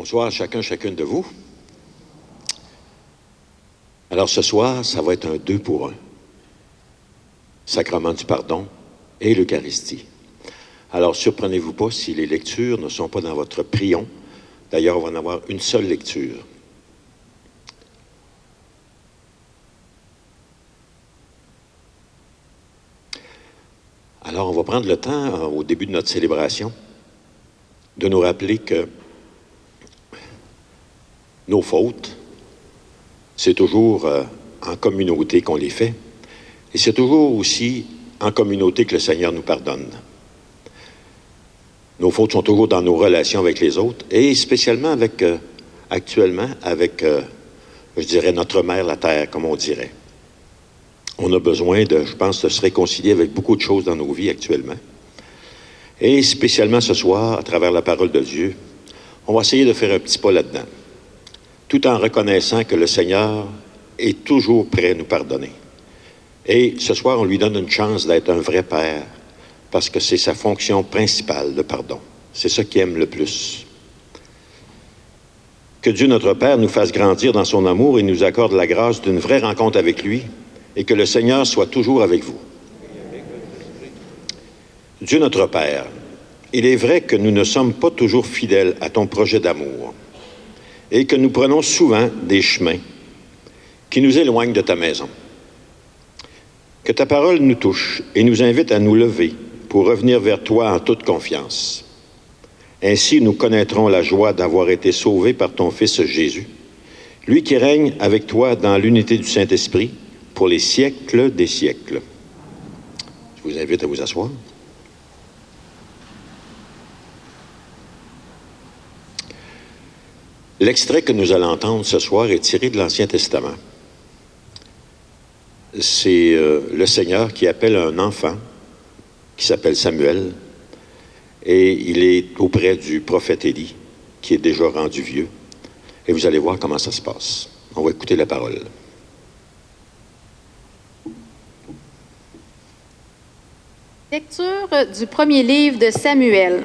Bonsoir à chacun, chacune de vous. Alors ce soir, ça va être un 2 pour 1. Sacrement du pardon et l'Eucharistie. Alors surprenez-vous pas si les lectures ne sont pas dans votre prion. D'ailleurs, on va en avoir une seule lecture. Alors on va prendre le temps, au début de notre célébration, de nous rappeler que nos fautes, c'est toujours en communauté qu'on les fait. Et c'est toujours aussi en communauté que le Seigneur nous pardonne. Nos fautes sont toujours dans nos relations avec les autres et spécialement avec, actuellement, avec, je dirais, notre mère, la terre, comme on dirait. On a besoin, je pense, de se réconcilier avec beaucoup de choses dans nos vies actuellement. Et spécialement ce soir, à travers la parole de Dieu, on va essayer de faire un petit pas là-dedans, tout en reconnaissant que le Seigneur est toujours prêt à nous pardonner. Et ce soir, on lui donne une chance d'être un vrai Père, parce que c'est sa fonction principale, le pardon. C'est ça qu'il aime le plus. Que Dieu, notre Père, nous fasse grandir dans son amour et nous accorde la grâce d'une vraie rencontre avec lui, et que le Seigneur soit toujours avec vous. Dieu, notre Père, il est vrai que nous ne sommes pas toujours fidèles à ton projet d'amour, et que nous prenons souvent des chemins qui nous éloignent de ta maison. Que ta parole nous touche et nous invite à nous lever pour revenir vers toi en toute confiance. Ainsi, nous connaîtrons la joie d'avoir été sauvés par ton Fils Jésus, lui qui règne avec toi dans l'unité du Saint-Esprit pour les siècles des siècles. Je vous invite à vous asseoir. L'extrait que nous allons entendre ce soir est tiré de l'Ancien Testament. C'est le Seigneur qui appelle un enfant qui s'appelle Samuel, et il est auprès du prophète Élie, qui est déjà rendu vieux. Et vous allez voir comment ça se passe. On va écouter la parole. Lecture du premier livre de Samuel.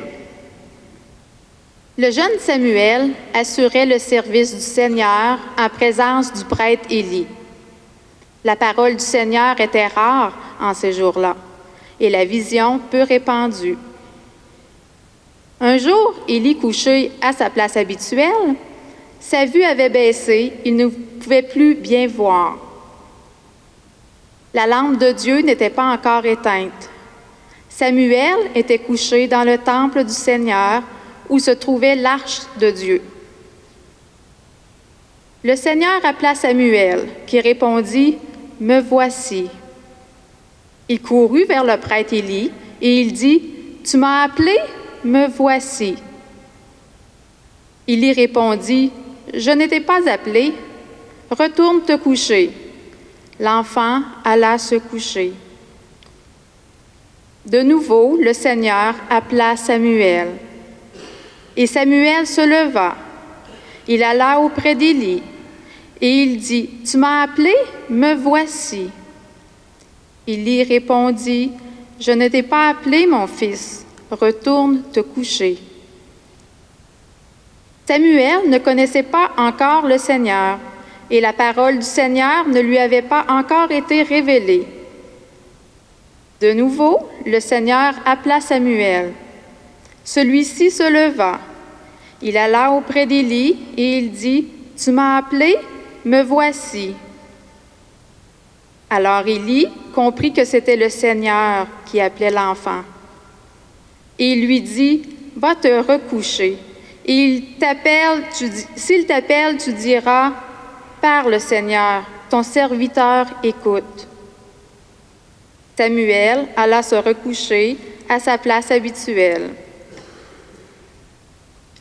Le jeune Samuel assurait le service du Seigneur en présence du prêtre Élie. La parole du Seigneur était rare en ces jours-là, et la vision peu répandue. Un jour, Élie couché à sa place habituelle, sa vue avait baissé, il ne pouvait plus bien voir. La lampe de Dieu n'était pas encore éteinte. Samuel était couché dans le temple du Seigneur, où se trouvait l'arche de Dieu. Le Seigneur appela Samuel, qui répondit, « Me voici. » Il courut vers le prêtre Élie, et il dit, « Tu m'as appelé? Me voici. » Élie répondit, « Je ne t'ai pas appelé. Retourne te coucher. » L'enfant alla se coucher. De nouveau, le Seigneur appela Samuel. Et Samuel se leva. Il alla auprès d'Élie, et il dit, « Tu m'as appelé? Me voici. » Élie répondit, « Je ne t'ai pas appelé, mon fils. Retourne te coucher. » Samuel ne connaissait pas encore le Seigneur, et la parole du Seigneur ne lui avait pas encore été révélée. De nouveau, le Seigneur appela Samuel. Celui-ci se leva. Il alla auprès d'Élie et il dit, « Tu m'as appelé? Me voici. » Alors Élie comprit que c'était le Seigneur qui appelait l'enfant. Et il lui dit, « Va te recoucher. Et s'il t'appelle, tu diras, « Parle, Seigneur, ton serviteur écoute. » Samuel alla se recoucher à sa place habituelle.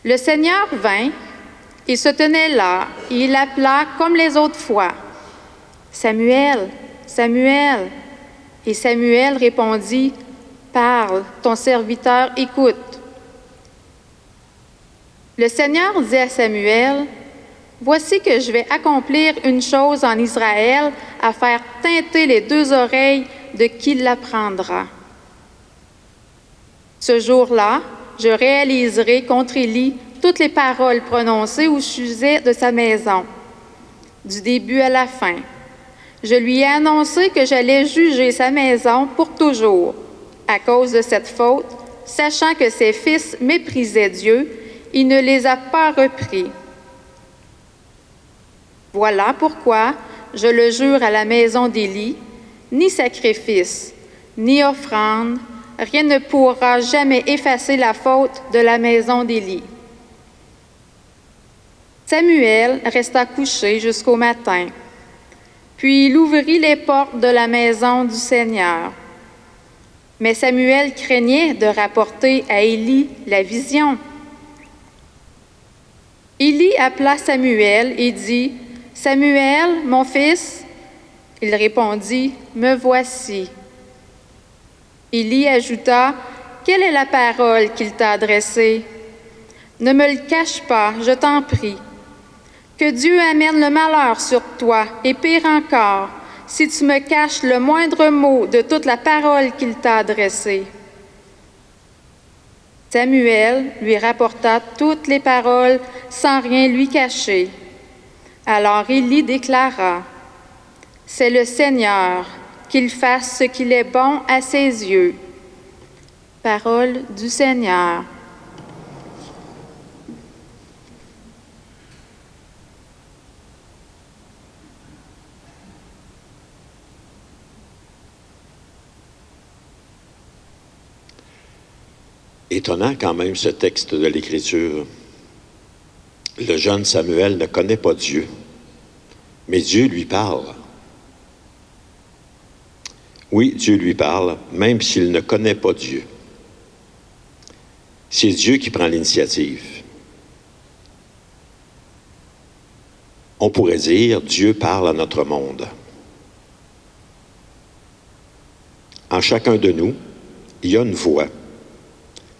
Le Seigneur vint et se tenait là, et il appela comme les autres fois. « Samuel, Samuel. » Et Samuel répondit, « Parle, ton serviteur écoute. » Le Seigneur dit à Samuel, « Voici que je vais accomplir une chose en Israël à faire tinter les deux oreilles de qui l'apprendra. Ce jour-là, je réaliserai contre Élie toutes les paroles prononcées au sujet de sa maison, du début à la fin. Je lui ai annoncé que j'allais juger sa maison pour toujours, à cause de cette faute, sachant que ses fils méprisaient Dieu, il ne les a pas repris. Voilà pourquoi je le jure à la maison d'Élie, ni sacrifice, ni offrande, rien ne pourra jamais effacer la faute de la maison d'Élie. Samuel resta couché jusqu'au matin. Puis il ouvrit les portes de la maison du Seigneur. Mais Samuel craignait de rapporter à Élie la vision. Élie appela Samuel et dit, « Samuel, mon fils ?» Il répondit, « Me voici. » Élie ajouta, « Quelle est la parole qu'il t'a adressée? Ne me le cache pas, je t'en prie. Que Dieu amène le malheur sur toi, et pire encore, si tu me caches le moindre mot de toute la parole qu'il t'a adressée. » Samuel lui rapporta toutes les paroles sans rien lui cacher. Alors Élie déclara, « C'est le Seigneur, qu'il fasse ce qu'il est bon à ses yeux. » Parole du Seigneur. Étonnant quand même ce texte de l'Écriture. Le jeune Samuel ne connaît pas Dieu, mais Dieu lui parle. Oui, Dieu lui parle, même s'il ne connaît pas Dieu. C'est Dieu qui prend l'initiative. On pourrait dire, Dieu parle à notre monde. En chacun de nous, il y a une voix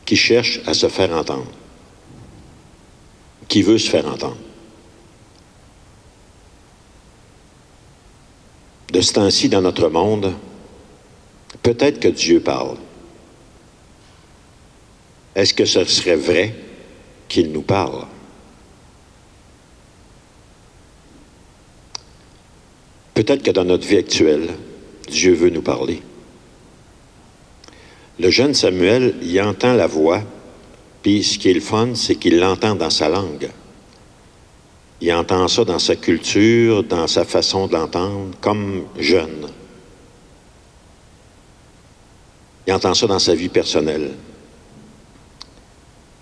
qui cherche à se faire entendre, qui veut se faire entendre. De ce temps-ci, dans notre monde, peut-être que Dieu parle. Est-ce que ce serait vrai qu'il nous parle? Peut-être que dans notre vie actuelle, Dieu veut nous parler. Le jeune Samuel, il entend la voix, puis ce qui est le fun, c'est qu'il l'entend dans sa langue. Il entend ça dans sa culture, dans sa façon de l'entendre, comme jeune. Il entend ça dans sa vie personnelle.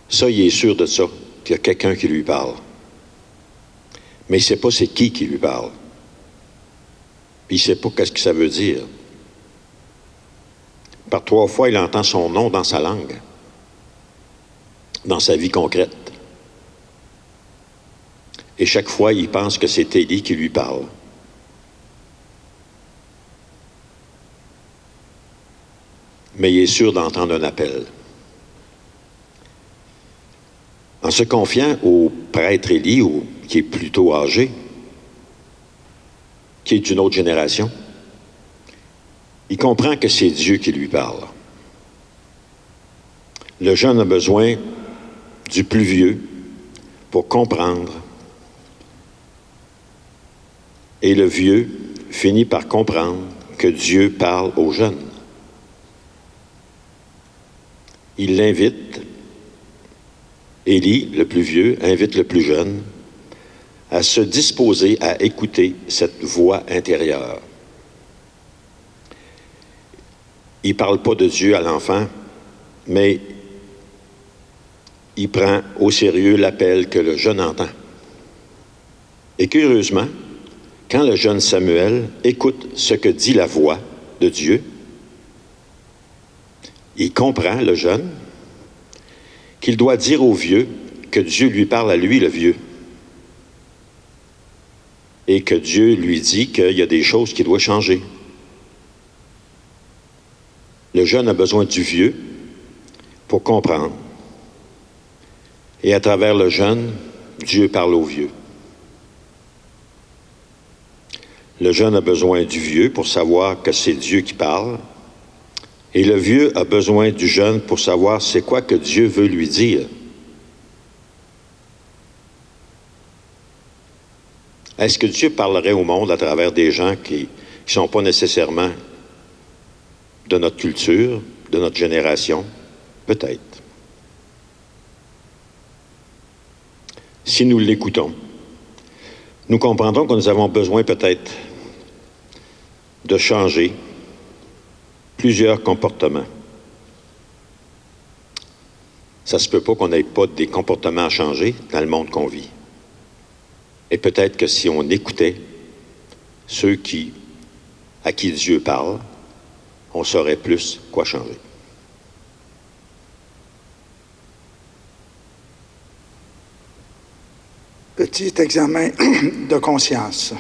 Ça, il est sûr de ça, qu'il y a quelqu'un qui lui parle. Mais il ne sait pas c'est qui lui parle. Puis il ne sait pas qu'est-ce que ça veut dire. Par 3 fois, il entend son nom dans sa langue, dans sa vie concrète. Et chaque fois, il pense que c'est Élie qui lui parle. Mais il est sûr d'entendre un appel. En se confiant au prêtre Élie, qui est plutôt âgé, qui est d'une autre génération, il comprend que c'est Dieu qui lui parle. Le jeune a besoin du plus vieux pour comprendre. Et le vieux finit par comprendre que Dieu parle aux jeunes. Il l'invite, Élie, le plus vieux, invite le plus jeune à se disposer à écouter cette voix intérieure. Il ne parle pas de Dieu à l'enfant, mais il prend au sérieux l'appel que le jeune entend. Et curieusement, quand le jeune Samuel écoute ce que dit la voix de Dieu, il comprend, le jeune, qu'il doit dire au vieux que Dieu lui parle à lui, le vieux. Et que Dieu lui dit qu'il y a des choses qui doivent changer. Le jeune a besoin du vieux pour comprendre. Et à travers le jeune, Dieu parle au vieux. Le jeune a besoin du vieux pour savoir que c'est Dieu qui parle. Et le vieux a besoin du jeune pour savoir c'est quoi que Dieu veut lui dire. Est-ce que Dieu parlerait au monde à travers des gens qui ne sont pas nécessairement de notre culture, de notre génération? Peut-être. Si nous l'écoutons, nous comprendrons que nous avons besoin peut-être de changer plusieurs comportements. Ça ne se peut pas qu'on n'ait pas des comportements à changer dans le monde qu'on vit. Et peut-être que si on écoutait ceux à qui Dieu parle, on saurait plus quoi changer. Petit examen de conscience.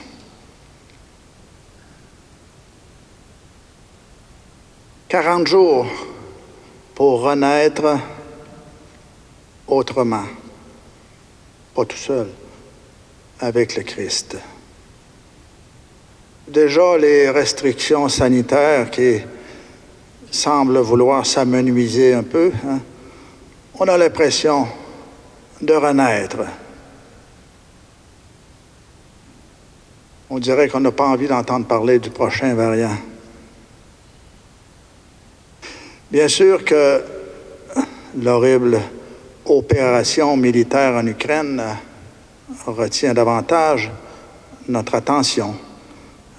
« 40 jours pour renaître autrement, pas tout seul, avec le Christ. » Déjà, les restrictions sanitaires qui semblent vouloir s'amenuiser un peu, on a l'impression de renaître. On dirait qu'on n'a pas envie d'entendre parler du prochain variant. Bien sûr que l'horrible opération militaire en Ukraine retient davantage notre attention,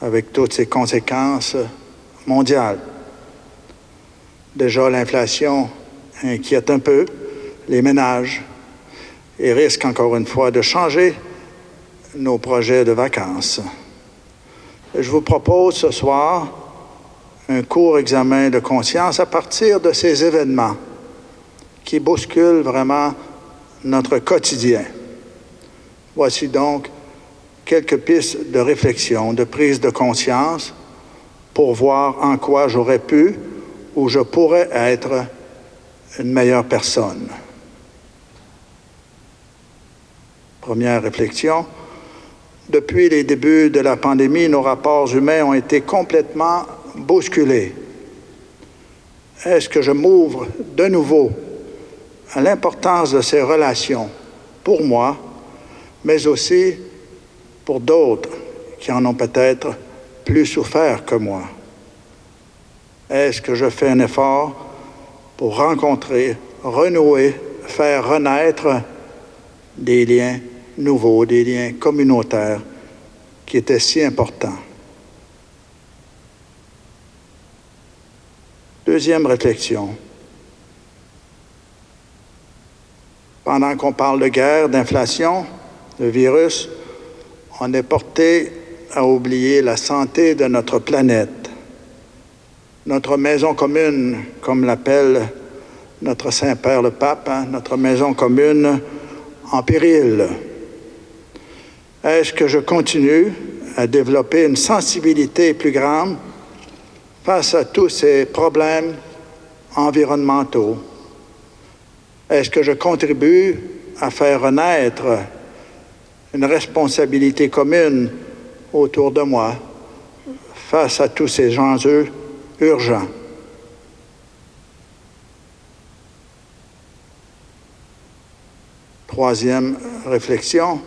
avec toutes ses conséquences mondiales. Déjà, l'inflation inquiète un peu les ménages et risque encore une fois de changer nos projets de vacances. Je vous propose ce soir un court examen de conscience à partir de ces événements qui bousculent vraiment notre quotidien. Voici donc quelques pistes de réflexion, de prise de conscience pour voir en quoi j'aurais pu ou je pourrais être une meilleure personne. Première réflexion. Depuis les débuts de la pandémie, nos rapports humains ont été complètement bousculés. Est-ce que je m'ouvre de nouveau à l'importance de ces relations pour moi, mais aussi pour d'autres qui en ont peut-être plus souffert que moi? Est-ce que je fais un effort pour rencontrer, renouer, faire renaître des liens nouveaux, des liens communautaires qui étaient si importants? Deuxième réflexion. Pendant qu'on parle de guerre, d'inflation, de virus, on est porté à oublier la santé de notre planète. Notre maison commune, comme l'appelle notre Saint-Père le Pape, notre maison commune en péril. Est-ce que je continue à développer une sensibilité plus grande face à tous ces problèmes environnementaux? Est-ce que je contribue à faire renaître une responsabilité commune autour de moi face à tous ces enjeux urgents? Troisième réflexion.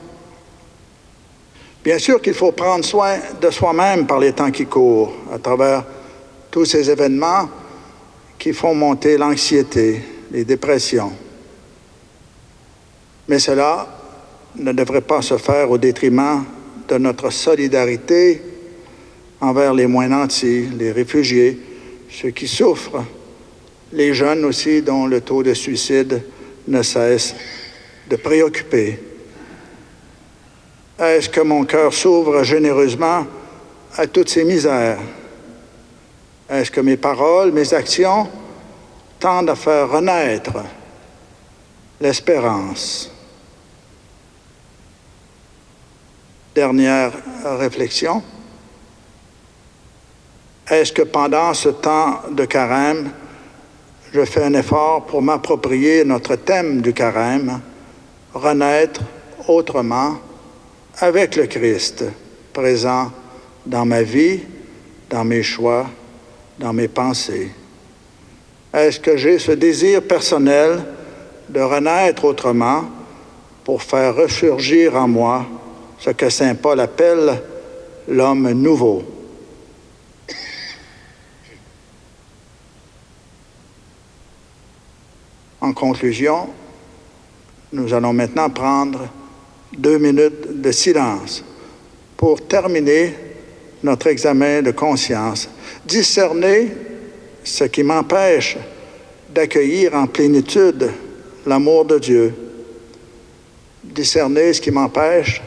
Bien sûr qu'il faut prendre soin de soi-même par les temps qui courent, à travers tous ces événements qui font monter l'anxiété, les dépressions. Mais cela ne devrait pas se faire au détriment de notre solidarité envers les moins nantis, les réfugiés, ceux qui souffrent, les jeunes aussi dont le taux de suicide ne cesse de préoccuper. Est-ce que mon cœur s'ouvre généreusement à toutes ces misères? Est-ce que mes paroles, mes actions tendent à faire renaître l'espérance? Dernière réflexion. Est-ce que pendant ce temps de carême, je fais un effort pour m'approprier notre thème du carême, renaître autrement avec le Christ, présent dans ma vie, dans mes choix, dans mes pensées? Est-ce que j'ai ce désir personnel de renaître autrement pour faire ressurgir en moi ce que saint Paul appelle l'homme nouveau. En conclusion, nous allons maintenant prendre 2 minutes de silence pour terminer notre examen de conscience, discerner ce qui m'empêche d'accueillir en plénitude l'amour de Dieu, discerner ce qui m'empêche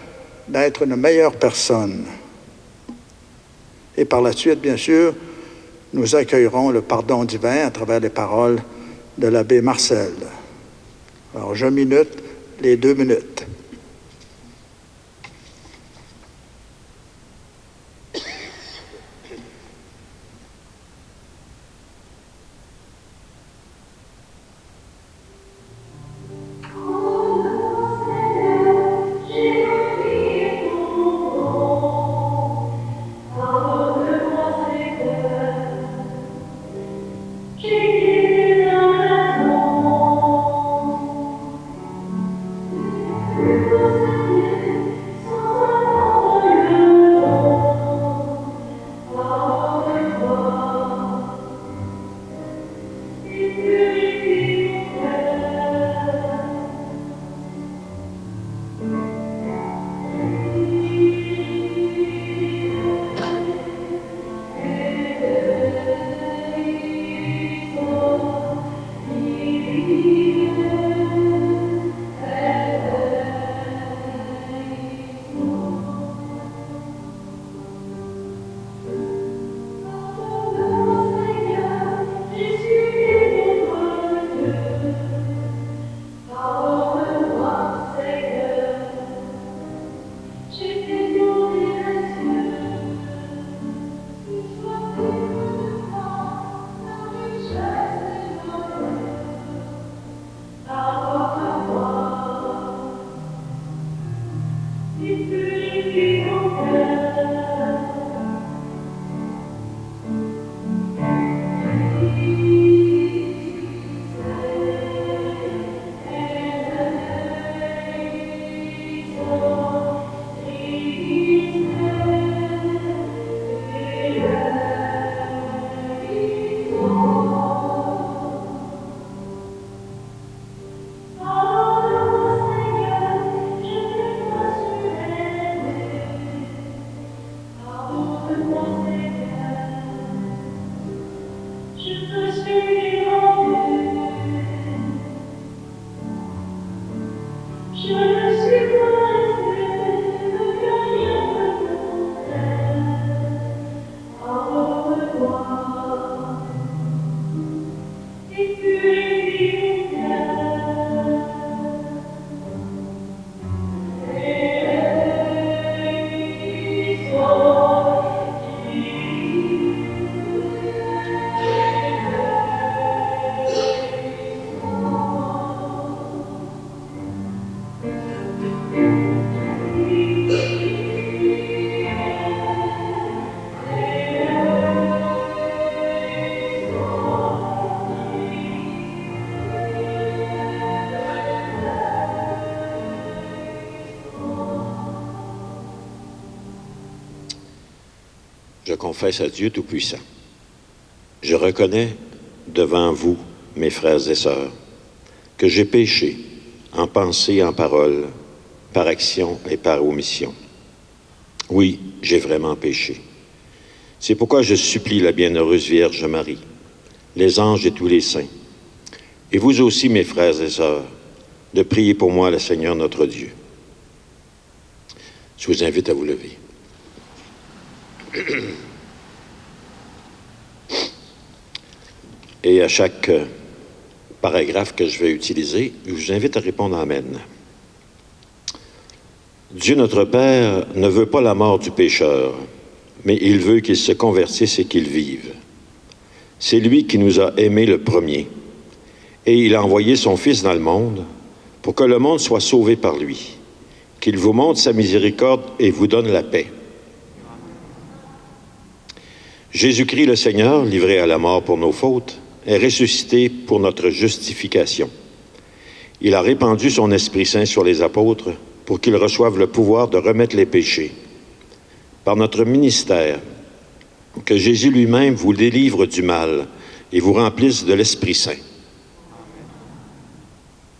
d'être une meilleure personne. Et par la suite, bien sûr, nous accueillerons le pardon divin à travers les paroles de l'abbé Marcel. Alors, je minute les 2 minutes. Je confesse à Dieu Tout-Puissant. Je reconnais devant vous, mes frères et sœurs, que j'ai péché en pensée et en parole, par action et par omission. Oui, j'ai vraiment péché. C'est pourquoi je supplie la bienheureuse Vierge Marie, les anges et tous les saints, et vous aussi, mes frères et sœurs, de prier pour moi le Seigneur notre Dieu. Je vous invite à vous lever. Et à chaque paragraphe que je vais utiliser, je vous invite à répondre Amen. Dieu notre Père ne veut pas la mort du pécheur, mais il veut qu'il se convertisse et qu'il vive. C'est lui qui nous a aimés le premier, et il a envoyé son Fils dans le monde pour que le monde soit sauvé par lui, qu'il vous montre sa miséricorde et vous donne la paix. Jésus-Christ le Seigneur, livré à la mort pour nos fautes, est ressuscité pour notre justification. Il a répandu son Esprit Saint sur les apôtres pour qu'ils reçoivent le pouvoir de remettre les péchés. Par notre ministère, que Jésus lui-même vous délivre du mal et vous remplisse de l'Esprit Saint.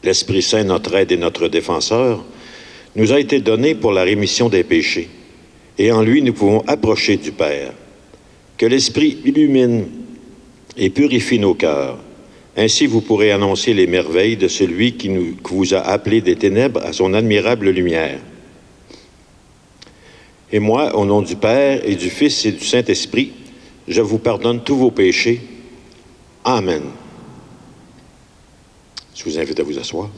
L'Esprit Saint, notre aide et notre défenseur, nous a été donné pour la rémission des péchés, et en lui nous pouvons approcher du Père. Que l'Esprit illumine et purifie nos cœurs. Ainsi vous pourrez annoncer les merveilles de celui qui vous a appelés des ténèbres à son admirable lumière. Et moi, au nom du Père et du Fils et du Saint-Esprit, je vous pardonne tous vos péchés. Amen. Je vous invite à vous asseoir.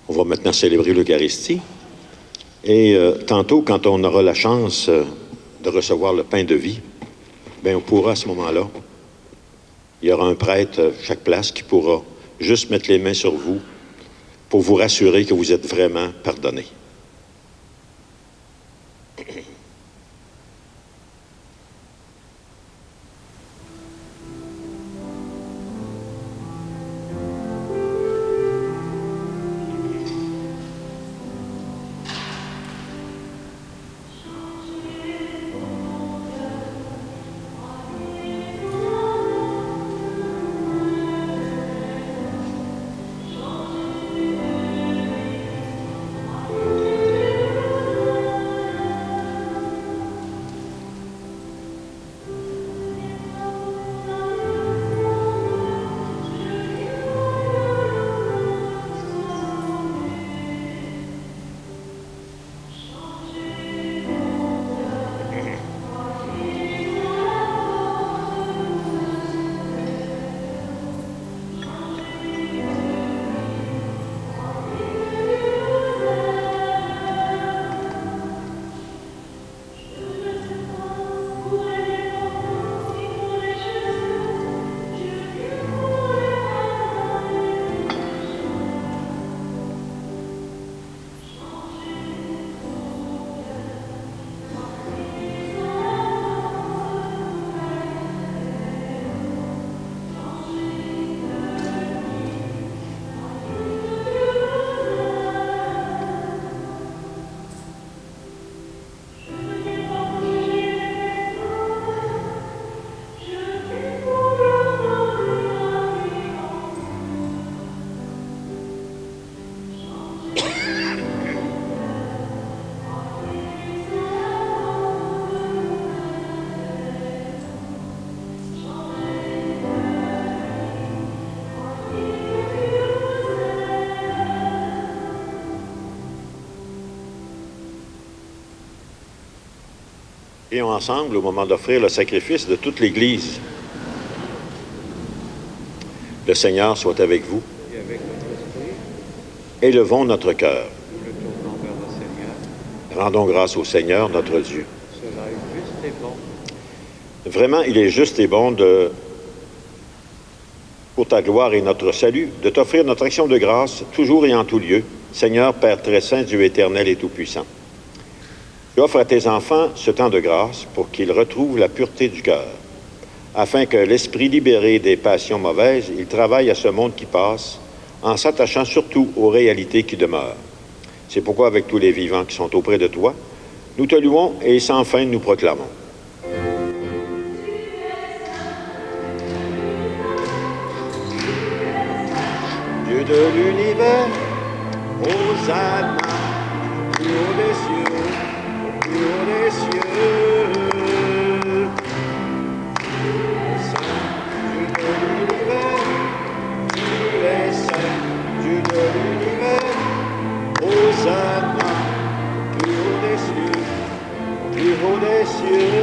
On va maintenant célébrer l'Eucharistie. Et tantôt, quand on aura la chance de recevoir le pain de vie, bien, on pourra à ce moment-là, il y aura un prêtre à chaque place qui pourra juste mettre les mains sur vous pour vous rassurer que vous êtes vraiment pardonné. Prions ensemble au moment d'offrir le sacrifice de toute l'Église. Le Seigneur soit avec vous. Et avec notre esprit, Élevons notre cœur. nous le tournons vers le Seigneur. Rendons grâce au Seigneur, notre Dieu. Cela est juste et bon. Vraiment, il est juste et bon pour ta gloire et notre salut, de t'offrir notre action de grâce, toujours et en tout lieu. Seigneur, Père très saint, Dieu éternel et tout-puissant. Tu offres à tes enfants ce temps de grâce pour qu'ils retrouvent la pureté du cœur, afin que l'esprit libéré des passions mauvaises, il travaille à ce monde qui passe, en s'attachant surtout aux réalités qui demeurent. C'est pourquoi, avec tous les vivants qui sont auprès de toi, nous te louons et sans fin nous proclamons. Dieu de l'univers, Hosanna, plus haut des cieux, au plus haut des cieux. Saint, Dieu de l'univers, tu es saint, Dieu de l'univers, Hosanna, plus haut des cieux, au plus haut des cieux.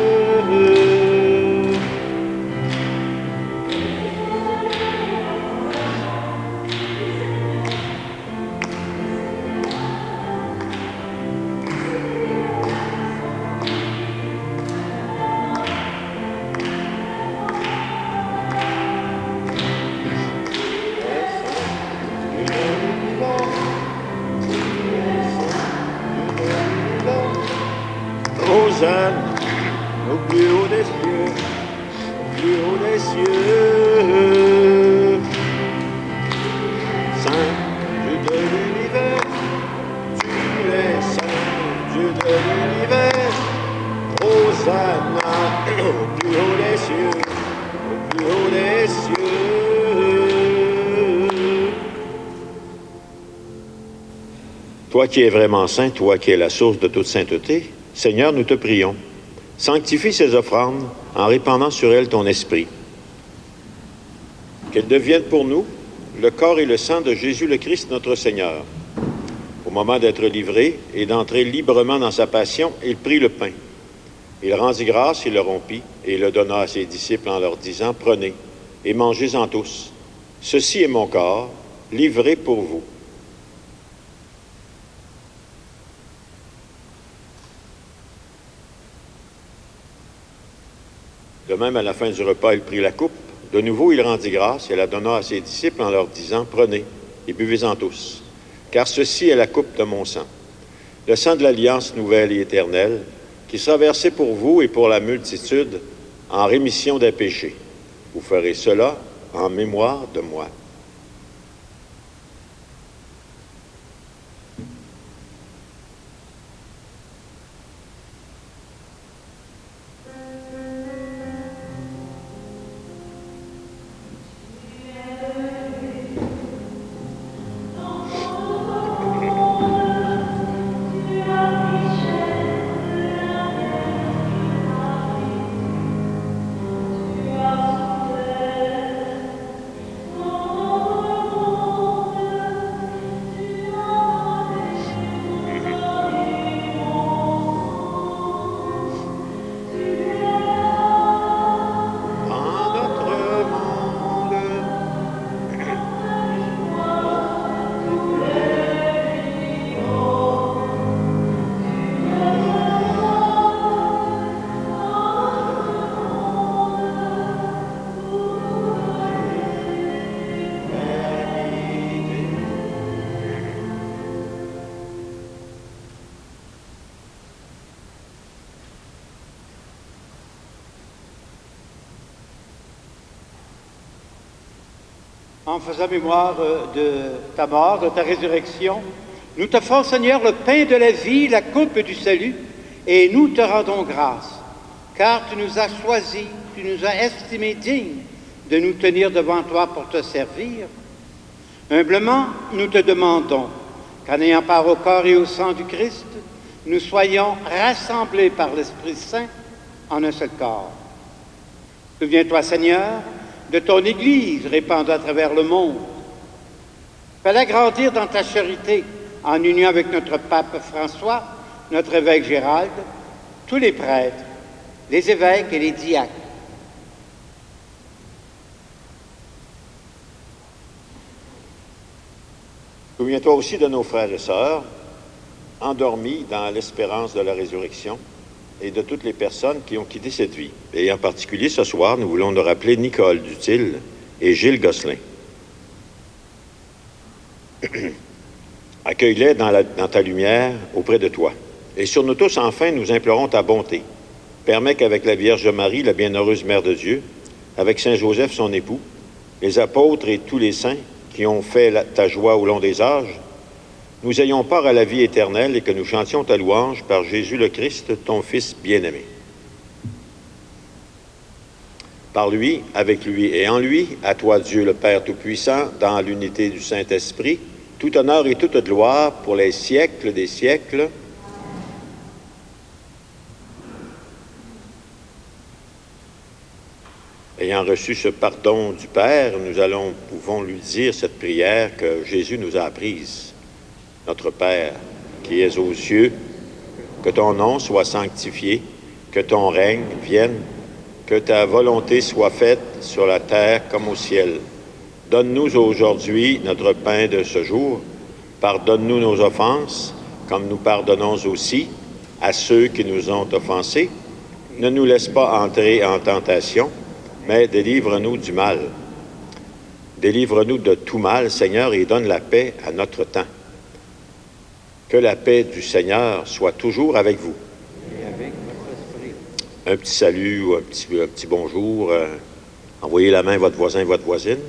haut des cieux, au plus haut des cieux. Toi qui es vraiment saint, toi qui es la source de toute sainteté, Seigneur, nous te prions. Sanctifie ces offrandes en répandant sur elles ton esprit. Qu'elles deviennent pour nous le corps et le sang de Jésus le Christ, notre Seigneur. Au moment d'être livré et d'entrer librement dans sa passion, il prit le pain. Il rendit grâce, il le rompit et le donna à ses disciples en leur disant, « Prenez et mangez-en tous. Ceci est mon corps, livré pour vous. » De même, à la fin du repas, il prit la coupe. De nouveau, il rendit grâce et la donna à ses disciples en leur disant, « Prenez et buvez-en tous, car ceci est la coupe de mon sang, le sang de l'alliance nouvelle et éternelle, qui sera versé pour vous et pour la multitude en rémission des péchés. Vous ferez cela en mémoire de moi. » En faisant mémoire de ta mort, de ta résurrection, nous t'offrons, Seigneur, le pain de la vie, la coupe du salut, et nous te rendons grâce, car tu nous as choisis, tu nous as estimés dignes de nous tenir devant toi pour te servir. Humblement, nous te demandons qu'en ayant part au corps et au sang du Christ, nous soyons rassemblés par l'Esprit Saint en un seul corps. Souviens-toi, Seigneur, de ton Église répandue à travers le monde. Fais-la grandir dans ta charité, en union avec notre pape François, notre évêque Gérald, tous les prêtres, les évêques et les diacres. Souviens-toi aussi de nos frères et sœurs, endormis dans l'espérance de la résurrection, et de toutes les personnes qui ont quitté cette vie. Et en particulier, ce soir, nous voulons nous rappeler Nicole Dutil et Gilles Gosselin. Accueille-les dans ta lumière auprès de toi. Et sur nous tous, enfin, nous implorons ta bonté. Permets qu'avec la Vierge Marie, la bienheureuse Mère de Dieu, avec Saint Joseph, son époux, les apôtres et tous les saints qui ont fait ta joie au long des âges, nous ayons part à la vie éternelle et que nous chantions ta louange par Jésus le Christ, ton Fils bien-aimé. Par lui, avec lui et en lui, à toi Dieu le Père Tout-Puissant, dans l'unité du Saint-Esprit, tout honneur et toute gloire pour les siècles des siècles. Ayant reçu ce pardon du Père, nous pouvons lui dire cette prière que Jésus nous a apprise. Notre Père, qui es aux cieux, que ton nom soit sanctifié, que ton règne vienne, que ta volonté soit faite sur la terre comme au ciel. Donne-nous aujourd'hui notre pain de ce jour. Pardonne-nous nos offenses, comme nous pardonnons aussi à ceux qui nous ont offensés. Ne nous laisse pas entrer en tentation, mais délivre-nous du mal. Délivre-nous de tout mal, Seigneur, et donne la paix à notre temps. Que la paix du Seigneur soit toujours avec vous. Et avec votre esprit. Un petit salut ou un petit bonjour. Envoyez la main à votre voisin et votre voisine.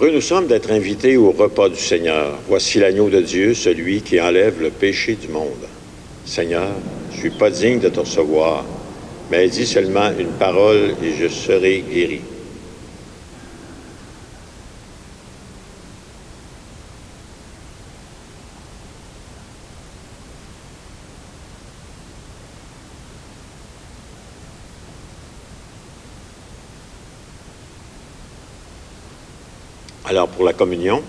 Heureux nous sommes d'être invités au repas du Seigneur. Voici l'agneau de Dieu, celui qui enlève le péché du monde. Seigneur, je ne suis pas digne de te recevoir, mais dis seulement une parole et je serai guéri. Alors, pour la communion,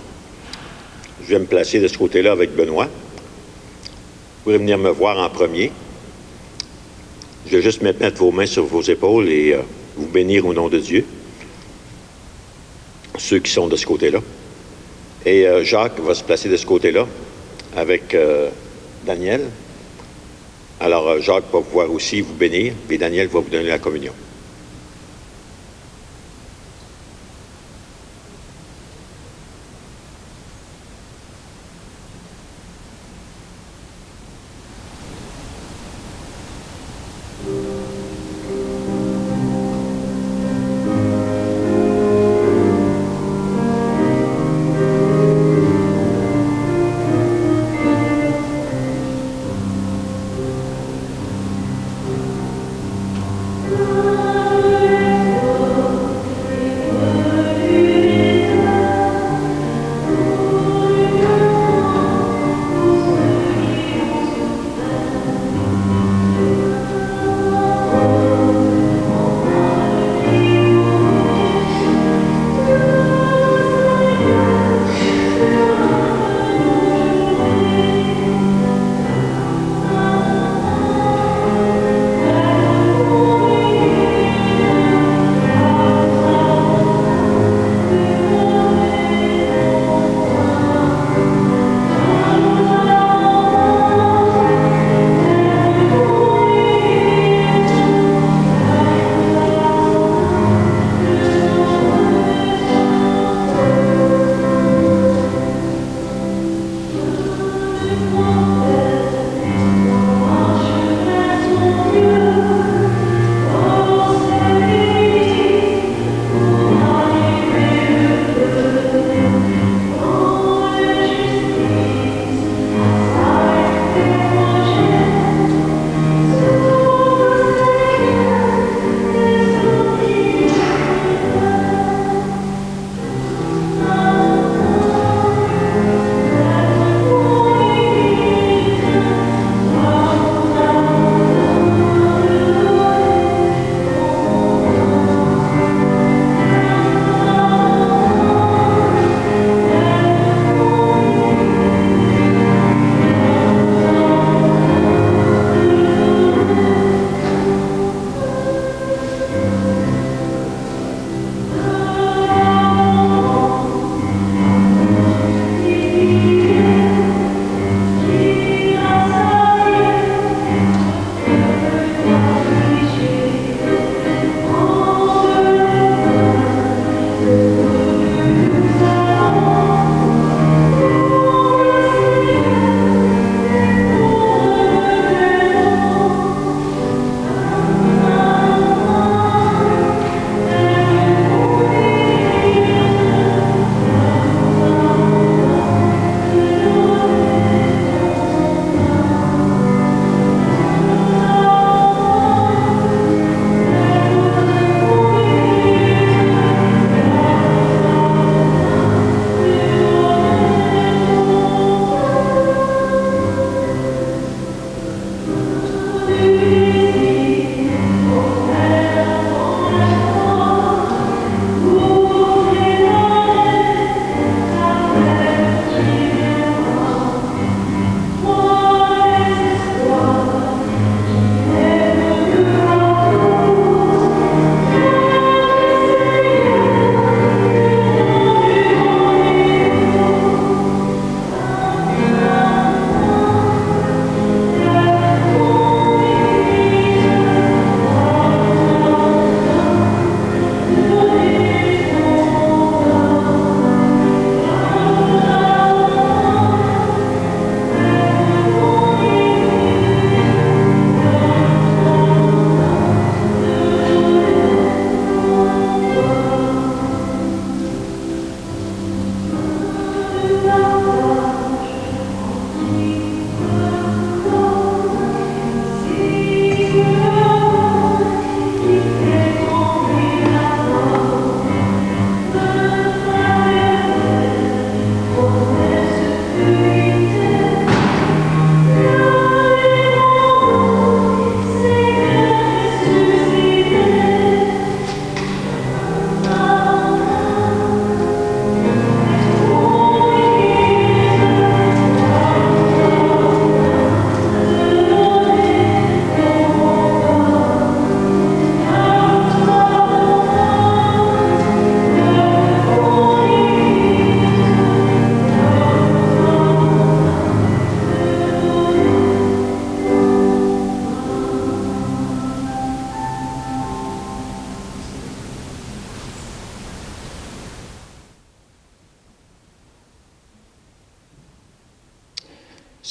je vais me placer de ce côté-là avec Benoît. Vous pouvez venir me voir en premier. Je vais juste mettre vos mains sur vos épaules et vous bénir au nom de Dieu. Ceux qui sont de ce côté-là. Et Jacques va se placer de ce côté-là avec Daniel. Alors, Jacques va pouvoir aussi vous bénir et Daniel va vous donner la communion. Lord.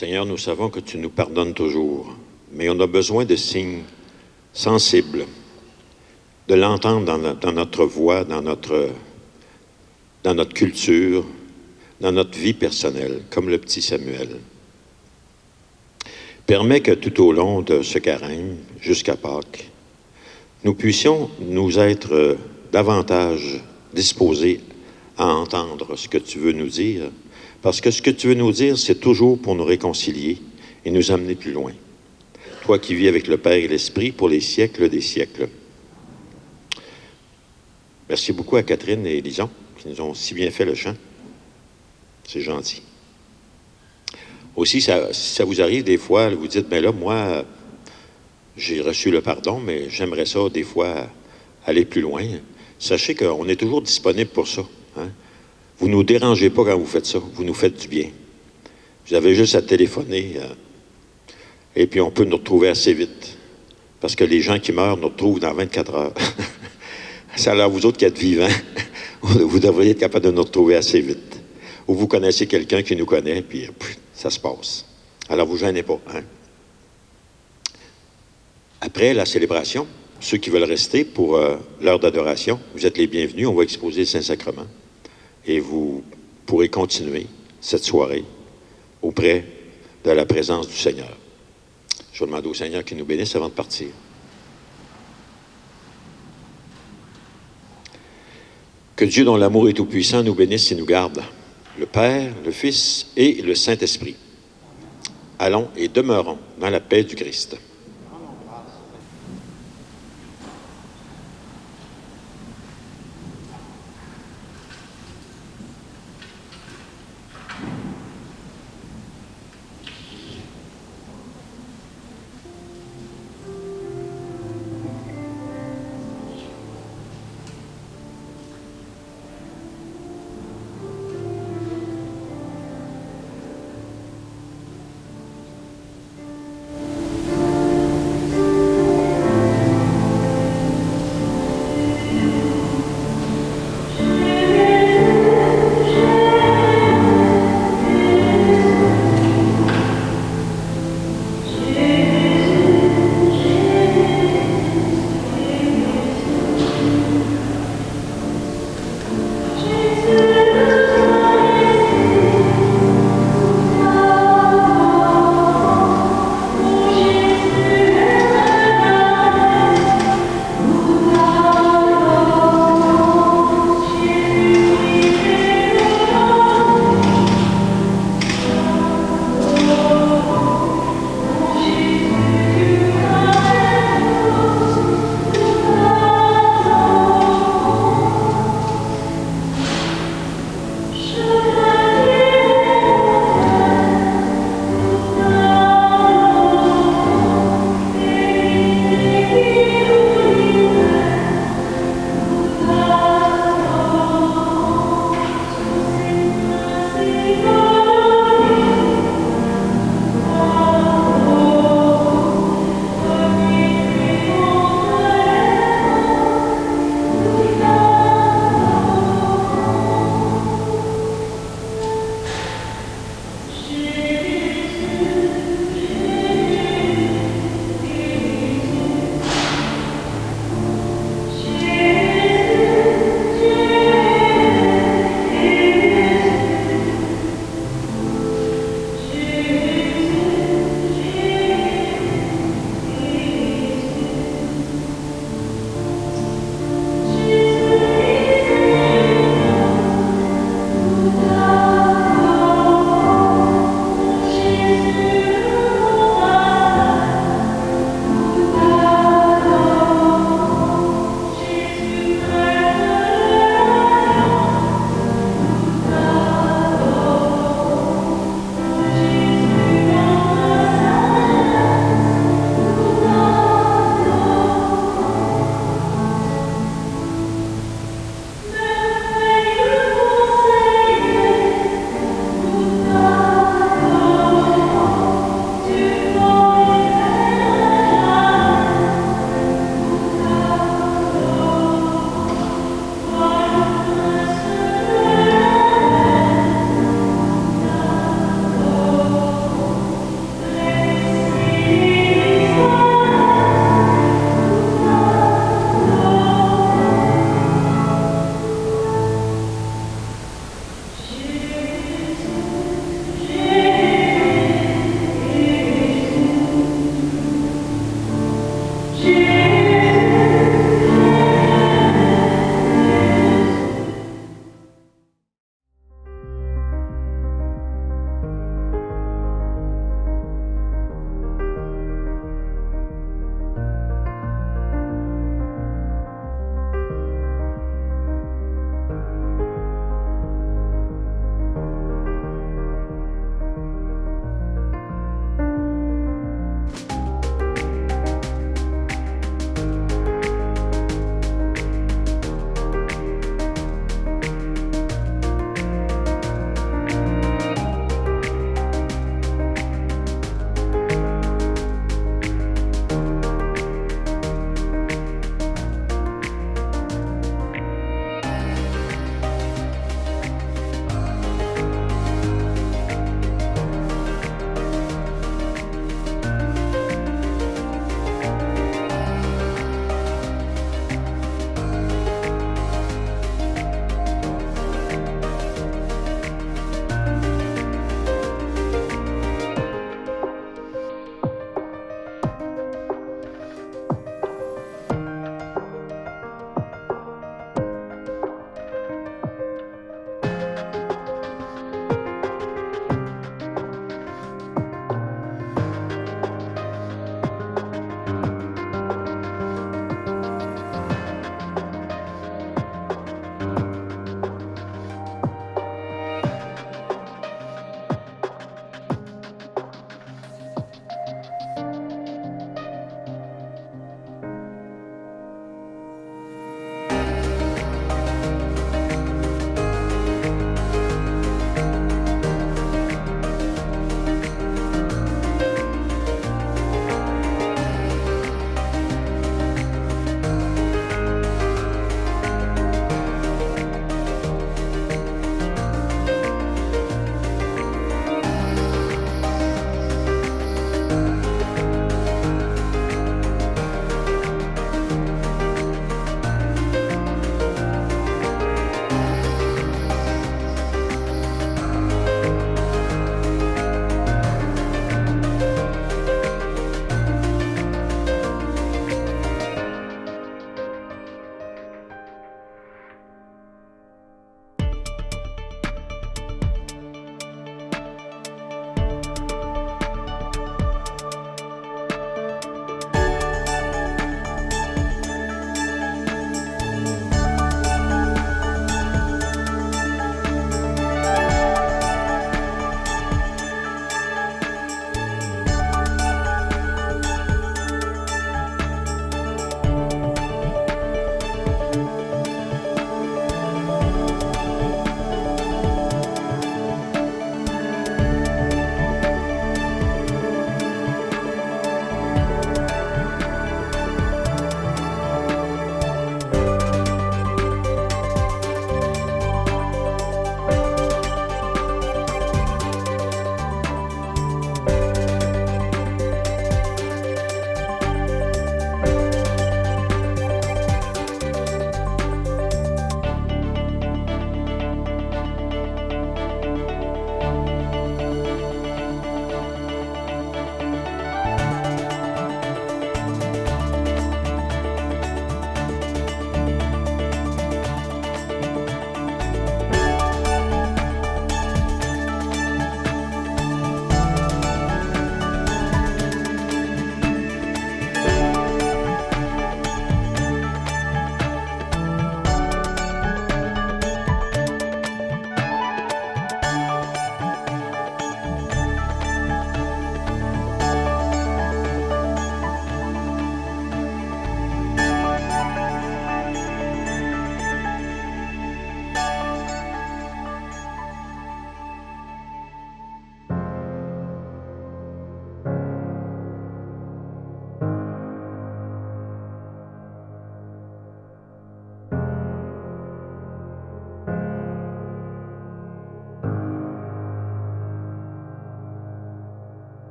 Seigneur, nous savons que tu nous pardonnes toujours, mais on a besoin de signes sensibles, de l'entendre dans notre voix, dans notre culture, dans notre vie personnelle, comme le petit Samuel. Permets que tout au long de ce carême, jusqu'à Pâques, nous puissions nous être davantage disposés à entendre ce que tu veux nous dire, parce que ce que tu veux nous dire, c'est toujours pour nous réconcilier et nous amener plus loin. Toi qui vis avec le Père et l'Esprit pour les siècles des siècles. Merci beaucoup à Catherine et Lison qui nous ont si bien fait le chant. C'est gentil. Aussi, ça vous arrive des fois, vous dites, mais là, moi, j'ai reçu le pardon, mais j'aimerais ça, des fois, aller plus loin. Sachez qu'on est toujours disponible pour ça. Hein? Vous ne nous dérangez pas quand vous faites ça. Vous nous faites du bien. Vous avez juste à téléphoner et puis on peut nous retrouver assez vite. Parce que les gens qui meurent nous retrouvent dans 24 heures. Ça, alors, vous autres qui êtes vivants, vous devriez être capable de nous retrouver assez vite. Ou vous connaissez quelqu'un qui nous connaît, puis ça se passe. Alors, vous ne gênez pas. Hein? Après la célébration, ceux qui veulent rester pour l'heure d'adoration, vous êtes les bienvenus. On va exposer le Saint-Sacrement. Et vous pourrez continuer cette soirée auprès de la présence du Seigneur. Je vais demander au Seigneur qu'il nous bénisse avant de partir. Que Dieu, dont l'amour est tout-puissant, nous bénisse et nous garde, le Père, le Fils et le Saint-Esprit. Allons et demeurons dans la paix du Christ.